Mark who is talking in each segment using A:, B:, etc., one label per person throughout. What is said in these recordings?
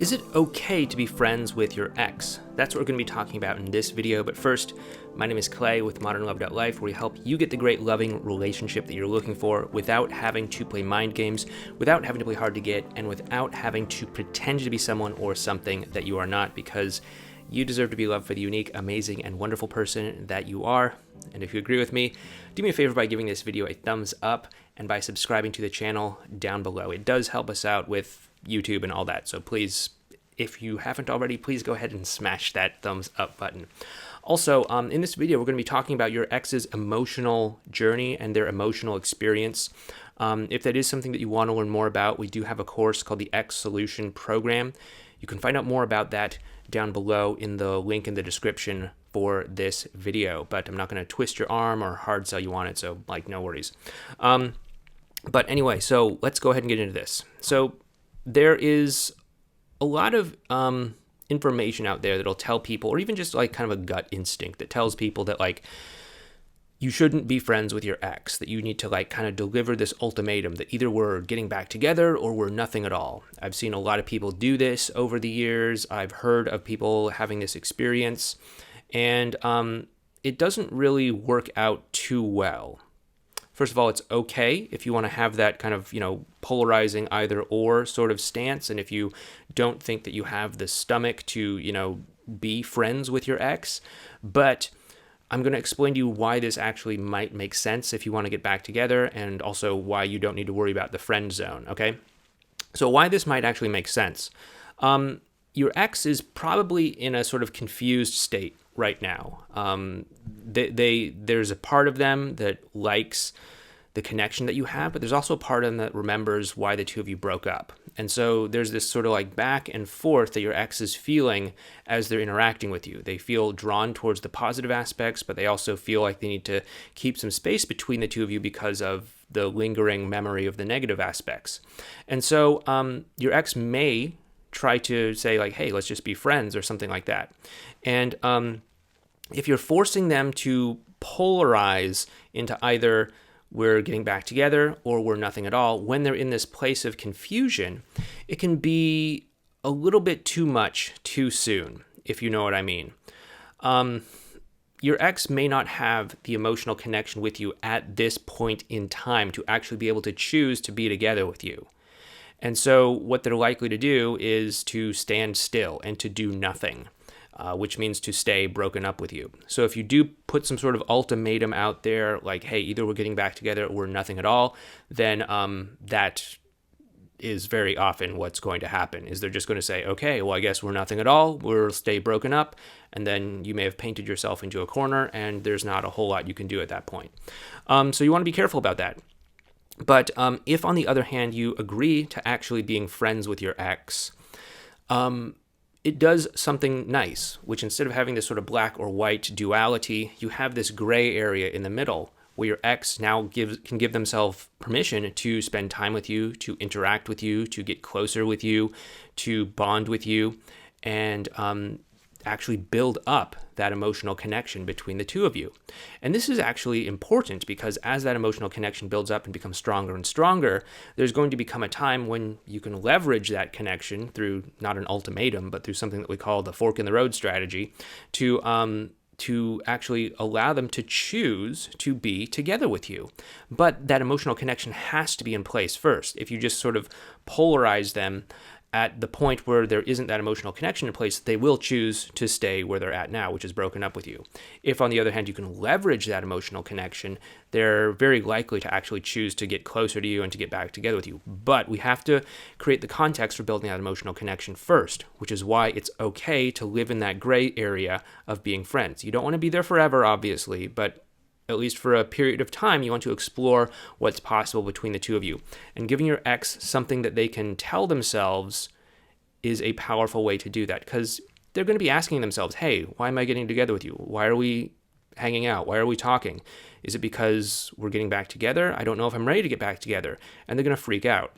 A: Is it okay to be friends with your ex? That's what we're going to be talking about in this video, but first, my name is Clay with ModernLove.life, where we help you get the great loving relationship that you're looking for without having to play mind games, without having to play hard to get, and without having to pretend to be someone or something that you are not, because you deserve to be loved for the unique, amazing, and wonderful person that you are. And if you agree with me, do me a favor by giving this video a thumbs up and by subscribing to the channel down below. It does help us out with YouTube and all that, so please, if you haven't already, please go ahead and smash that thumbs up button. Also, in this video, we're going to be talking about your ex's emotional journey and their emotional experience. If that is something that you want to learn more about, we do have a course called the X Solution Program. You can find out more about that down below in the link in the description for this video, but I'm not going to twist your arm or hard sell you on it, so no worries. But anyway, so let's go ahead and get into this. So there is a lot of information out there that'll tell people, or even just kind of a gut instinct that tells people that you shouldn't be friends with your ex, that you need to kind of deliver this ultimatum that either we're getting back together or we're nothing at all. I've seen a lot of people do this over the years. I've heard of people having this experience, and it doesn't really work out too well. First of all, it's okay if you want to have that kind of, polarizing either or sort of stance. And if you don't think that you have the stomach to, be friends with your ex. But I'm going to explain to you why this actually might make sense if you want to get back together, and also why you don't need to worry about the friend zone, okay? So why this might actually make sense. Your ex is probably in a sort of confused state right now. There's a part of them that likes the connection that you have, but there's also a part of them that remembers why the two of you broke up. And so there's this sort of back and forth that your ex is feeling as they're interacting with you. They feel drawn towards the positive aspects, but they also feel like they need to keep some space between the two of you because of the lingering memory of the negative aspects. And so your ex may try to say hey, let's just be friends or something like that. And if you're forcing them to polarize into either we're getting back together or we're nothing at all, when they're in this place of confusion, it can be a little bit too much too soon, if you know what I mean. Your ex may not have the emotional connection with you at this point in time to actually be able to choose to be together with you. And so what they're likely to do is to stand still and to do nothing, which means to stay broken up with you. So if you do put some sort of ultimatum out there, hey, either we're getting back together or we're nothing at all, then that is very often what's going to happen, is they're just going to say, okay, well, I guess we're nothing at all, we'll stay broken up, and then you may have painted yourself into a corner, and there's not a whole lot you can do at that point. So you want to be careful about that. But if, on the other hand, you agree to actually being friends with your ex, it does something nice, which instead of having this sort of black or white duality, you have this gray area in the middle where your ex now can give themselves permission to spend time with you, to interact with you, to get closer with you, to bond with you, and actually build up that emotional connection between the two of you. And this is actually important because as that emotional connection builds up and becomes stronger and stronger, there's going to become a time when you can leverage that connection through not an ultimatum, but through something that we call the fork in the road strategy to actually allow them to choose to be together with you. But that emotional connection has to be in place first. If you just sort of polarize them at the point where there isn't that emotional connection in place, they will choose to stay where they're at now, which is broken up with you. If, on the other hand, you can leverage that emotional connection, they're very likely to actually choose to get closer to you and to get back together with you. But we have to create the context for building that emotional connection first, which is why it's okay to live in that gray area of being friends. You don't want to be there forever, obviously, but at least for a period of time, you want to explore what's possible between the two of you. And giving your ex something that they can tell themselves is a powerful way to do that, because they're going to be asking themselves, hey, why am I getting together with you? Why are we hanging out? Why are we talking? Is it because we're getting back together? I don't know if I'm ready to get back together. And they're going to freak out.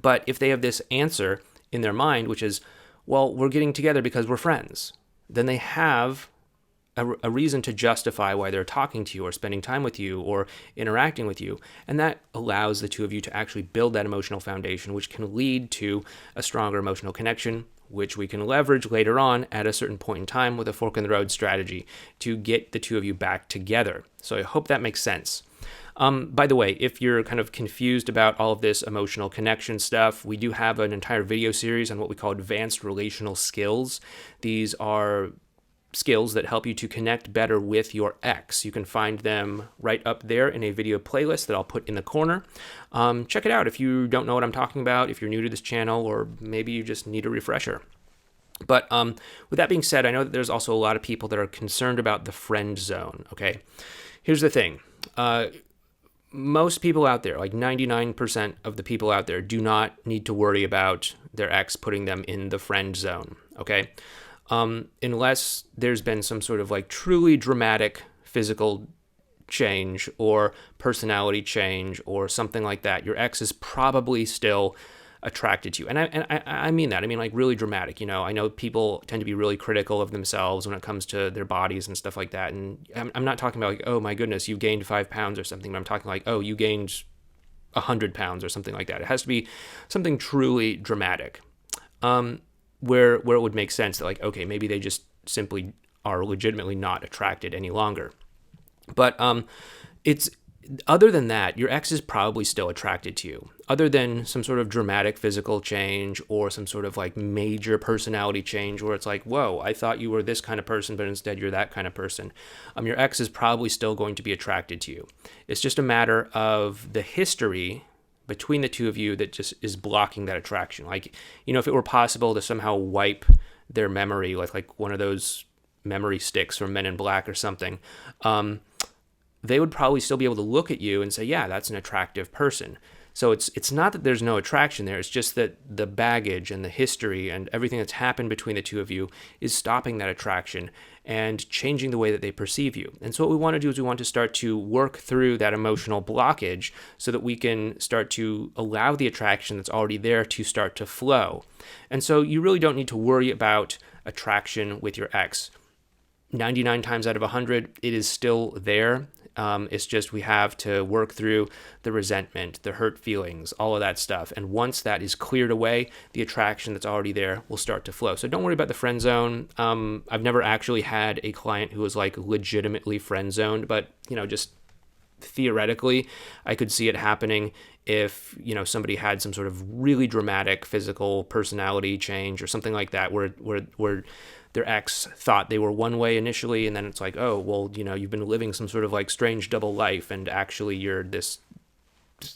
A: But if they have this answer in their mind, which is, well, we're getting together because we're friends, then they have a reason to justify why they're talking to you or spending time with you or interacting with you. And that allows the two of you to actually build that emotional foundation, which can lead to a stronger emotional connection, which we can leverage later on at a certain point in time with a fork in the road strategy to get the two of you back together. So I hope that makes sense. By the way, if you're kind of confused about all of this emotional connection stuff, we do have an entire video series on what we call advanced relational skills. These are skills that help you to connect better with your ex. You can find them right up there in a video playlist that I'll put in the corner. Check it out if you don't know what I'm talking about, if you're new to this channel, or maybe you just need a refresher. But with that being said, I know that there's also a lot of people that are concerned about the friend zone, okay? Here's the thing. Most people out there, like 99% of the people out there, do not need to worry about their ex putting them in the friend zone, okay? Unless there's been some sort of like truly dramatic physical change or personality change or something like that, your ex is probably still attracted to you. And I mean that. I mean like really dramatic. You know, I know people tend to be really critical of themselves when it comes to their bodies and stuff like that. And I'm not talking about like, oh my goodness, you gained 5 pounds or something. But I'm talking like, oh, you gained 100 pounds or something like that. It has to be something truly dramatic. Where it would make sense that like, okay, maybe they just simply are legitimately not attracted any longer. But it's other than that, your ex is probably still attracted to you. Other than some sort of dramatic physical change or some sort of like major personality change where it's like, whoa, I thought you were this kind of person, but instead you're that kind of person. Your ex is probably still going to be attracted to you. It's just a matter of the history between the two of you that just is blocking that attraction. Like, you know, if it were possible to somehow wipe their memory, like one of those memory sticks from Men in Black or something, they would probably still be able to look at you and say, yeah, that's an attractive person. So it's not that there's no attraction there. It's just that the baggage and the history and everything that's happened between the two of you is stopping that attraction and changing the way that they perceive you. And so what we want to do is we want to start to work through that emotional blockage so that we can start to allow the attraction that's already there to start to flow. And so you really don't need to worry about attraction with your ex. 99 times out of 100, it is still there. It's just we have to work through the resentment, the hurt feelings, all of that stuff. And once that is cleared away, the attraction that's already there will start to flow. So don't worry about the friend zone. I've never actually had a client who was like legitimately friend zoned, but you know, just theoretically, I could see it happening if, you know, somebody had some sort of really dramatic physical personality change or something like that, where their ex thought they were one way initially, and then it's like, oh, well, you know, you've been living some sort of like strange double life, and actually you're this,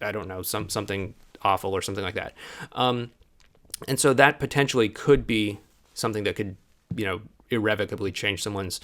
A: I don't know, something awful or something like that. And so that potentially could be something that could, you know, irrevocably change someone's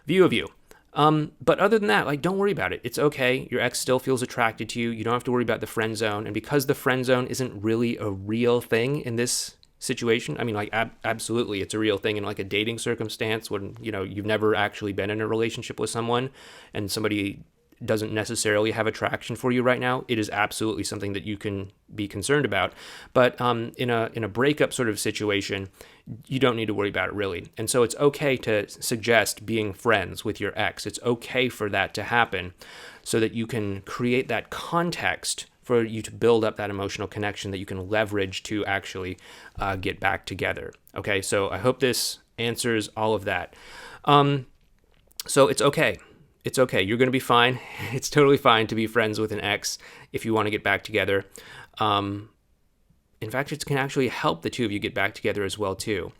A: view of you. But other than that, like, don't worry about it. It's okay. Your ex still feels attracted to you. You don't have to worry about the friend zone. And because the friend zone isn't really a real thing in this situation, I mean, like, absolutely, it's a real thing in like a dating circumstance when, you know, you've never actually been in a relationship with someone and somebody doesn't necessarily have attraction for you right now. It is absolutely something that you can be concerned about. But in a breakup sort of situation, you don't need to worry about it really. And so it's okay to suggest being friends with your ex. It's okay for that to happen so that you can create that context for you to build up that emotional connection that you can leverage to actually get back together. Okay, so I hope this answers all of that. So it's okay. It's okay. You're going to be fine. It's totally fine to be friends with an ex if you want to get back together. In fact, it can actually help the two of you get back together as well, too.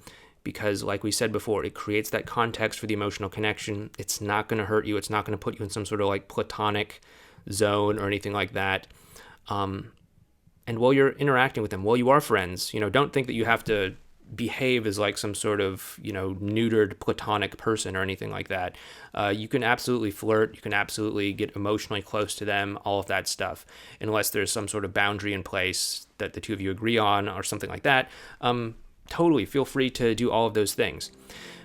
A: Because like we said before, it creates that context for the emotional connection. It's not going to hurt you. It's not going to put you in some sort of like platonic zone or anything like that. And while you're interacting with them, while you are friends, you know, don't think that you have to behave as like some sort of, you know, neutered platonic person or anything like that. You can absolutely flirt. You can absolutely get emotionally close to them, all of that stuff, unless there's some sort of boundary in place that the two of you agree on or something like that. Totally feel free to do all of those things.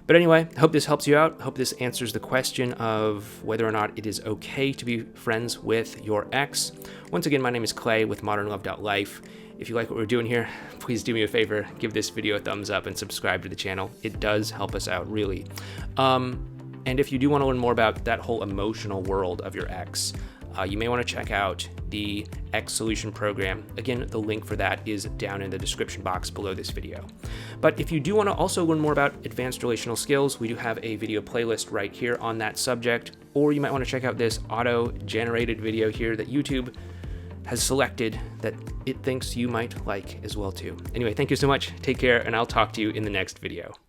A: But anyway, I hope this helps you out. I hope this answers the question of whether or not it is okay to be friends with your ex. Once again, my name is Clay with modernlove.life. If you like what we're doing here, please do me a favor, give this video a thumbs up and subscribe to the channel. It does help us out, really. And if you do want to learn more about that whole emotional world of your ex, you may want to check out the X Solution program. Again, the link for that is down in the description box below this video. But if you do want to also learn more about advanced relational skills, we do have a video playlist right here on that subject, or you might want to check out this auto-generated video here that YouTube has selected that it thinks you might like as well too. Anyway, thank you so much, take care, and I'll talk to you in the next video.